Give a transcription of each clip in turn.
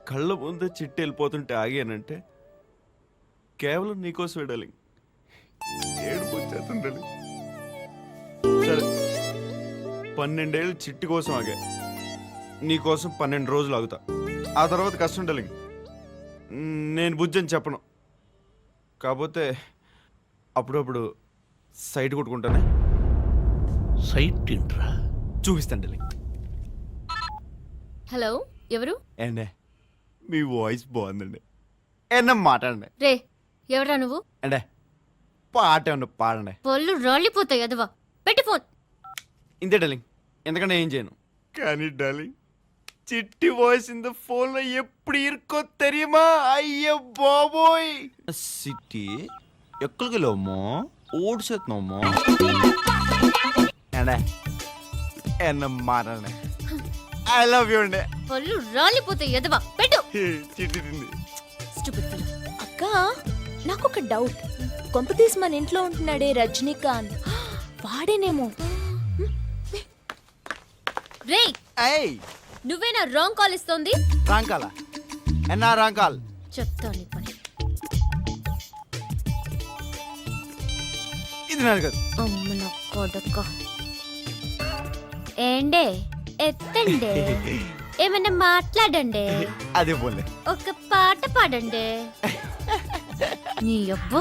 కళ్ళ ముందే చిట్టి వెళ్ళిపోతుంటే ఆగానంటే కేవలం నీకోసం డార్లింగ్. ఏడుపు వచ్చేస్తుంది డార్లింగ్. సరే 12 ఏళ్ళు చిట్టి కోసం ఆగా, నీకోసం 12 రోజులు ఆగుతా. ఆ తర్వాత కష్టం డార్లింగ్. నేను బుజ్జి అని చెప్పను, కాకపోతే అప్పుడప్పుడు సైట్ కొట్టుకుంటానే. సైట్ ఏంట్రా? చూపిస్తాను డార్లింగ్. హలో, ఎవరు? ఏండే మీ వాయిస్ బాగుందండి, ఏమన్నా మాట్లాడండి. రే, ఎవరా నువ్వు? అంటే పాట ఏమన్నా పాడండి. పళ్ళు రాలిపోతాయి అదవా. పెట్టి ఫోన్. ఇంతే డార్లింగ్, ఎందుకంటే ఏం చేయను. కానీ డార్లింగ్, చిట్టి వాయిస్ ఇంత ఫోన్లో ఎప్పుడు ఇరుకో తెరియమా? అయ్యో బాబోయ్. సిట్టి ఎక్కడికి వెళ్ళామో ఓడిసేస్తున్నామో. ఏండే ఏమన్నా మాట్లాడండి. ఐ లవ్ యూ అండి. పళ్ళు రాలిపోతాయి అదవా. పెట్టు. చిట్టి తింది. Stupid fellow. అక్క, నాకొక డౌట్. కొంపతీసి మన ఇంట్లో ఉంటున్నాడే రజనీకాంత్, వాడేనేమో. రే, ఏయ్ నువ్వేనా రాంగ్ కాల్ ఇస్తోంది? రాంకాల ఎన్నా రాంకాల్. చెప్తా నీ పని. ఇది నాది కాదు. అమ్మ నా కొడక. ఏండే ఎత్తండే, ఏమన్నా మాట్లాడండి, అదే పోలే. ఒక పాట పాడండి. నీ అబ్బా,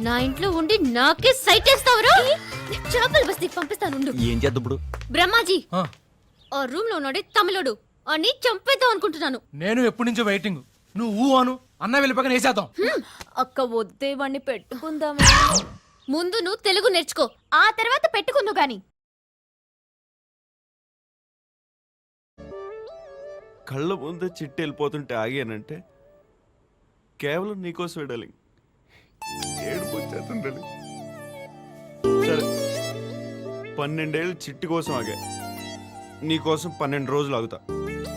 నా ఇంట్లో ఉండి నాకే సైట్ వేస్తావురా? చేపల బస్తీకి పంపిస్తాను. ఏం చేద్దాం ఇప్పుడు? బ్రహ్మాజీ, ఆ రూమ్ లో ఉన్నాడే తమిళోడు, అని చంపేద్దాం అనుకుంటున్నాను. నేను ఎప్పటి నుంచో వెయిటింగ్. నువ్వు అను, అన్న వెళ్ళిపోక వేసేద్దాం. అక్క వద్దే వాణ్ణి పెట్టుకుందామా? ముందు నువ్వు తెలుగు నేర్చుకో, ఆ తర్వాత పెట్టుకుందు గాని. కళ్ళ ముందే చిట్టి వెళ్ళిపోతుంటే ఆగానంటే కేవలం నీకోసం డార్లింగ్. ఏడుపు వచ్చేస్తుంది డార్లింగ్. సరే 12 ఏళ్ళు చిట్టి కోసం ఆగా, నీకోసం 12 రోజులు ఆగుతా.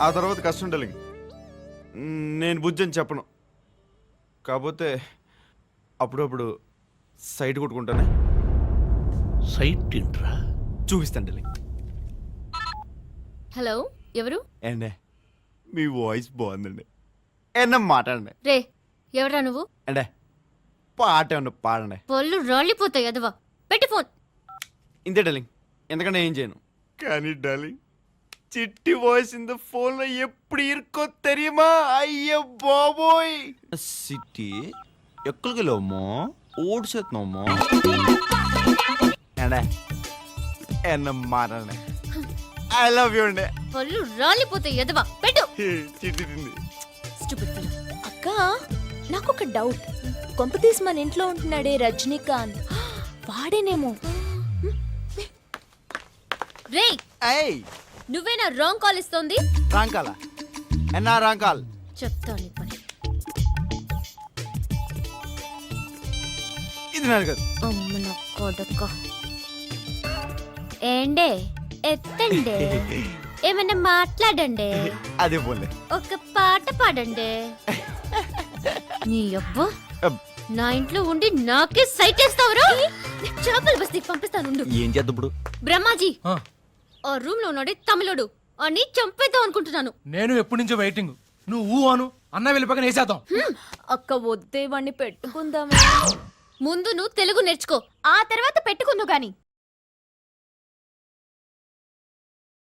ఆ తర్వాత కష్టం డార్లింగ్. నేను బుజ్జి అని చెప్పను, కాకపోతే అప్పుడప్పుడు సైట్ కొట్టుకుంటానే. సైట్ ఏంట్రా? చూపిస్తాను డార్లింగ్. హలో, ఎవరు? ఏండే మీ వాయిస్ బాగుందండి, ఏమన్నా మాట్లాడండి. రే, ఎవరా నువ్వు? అంటే పాట ఏమన్నా పాడండి. పళ్ళు రాలిపోతాయి అదవా. పెట్టి ఫోన్. ఇంతే డార్లింగ్, ఎందుకంటే ఏం చేయను. కానీ డార్లింగ్, చిట్టి వాయిస్ ఇంత ఫోన్లో ఎప్పుడు ఇరుకో తెరియమా? అయ్యో బాబోయ్. సిట్టి ఎక్కడికి వెళ్ళామో ఓడిసేస్తున్నామో. ఏండే ఏమన్నా మాట్లాడండి. ఐ లవ్ యూ అండి. పళ్ళు రాలిపోతాయి అదవా. పెట్టు. చిట్టి తింది. Stupid fellow. అక్క, నాకొక డౌట్. కొంపతీసి మన ఇంట్లో ఉంటున్నాడే రజనీకాంత్, వాడేనేమో. రే, ఏయ్ నువ్వేనా రాంగ్ కాల్ ఇస్తోంది? రాంకాల ఎన్నా రాంకాల్. చెప్తా నీ పని. ఇది నాది కాదు. అమ్మ నా కొడక. ఏండే ఎత్తండే, ఏమన్నా మాట్లాడండి, అదే పోలే. ఒక పాట పాడండి. నీ అబ్బా, నా ఇంట్లో ఉండి నాకే సైట్ వేస్తావురా? చేపల బస్తీకి పంపిస్తాను. ఏం చేద్దాం ఇప్పుడు? బ్రహ్మాజీ, ఆ రూమ్ లో ఉన్నాడే తమిళోడు, అని చంపేద్దాం అనుకుంటున్నాను. నేను ఎప్పటి నుంచో వెయిటింగ్. నువ్వు అను, అన్న వెళ్ళిపోక వేసేద్దాం. అక్క వద్దే వాణ్ణి పెట్టుకుందామా? ముందు నువ్వు తెలుగు నేర్చుకో, ఆ తర్వాత పెట్టుకుందు గాని.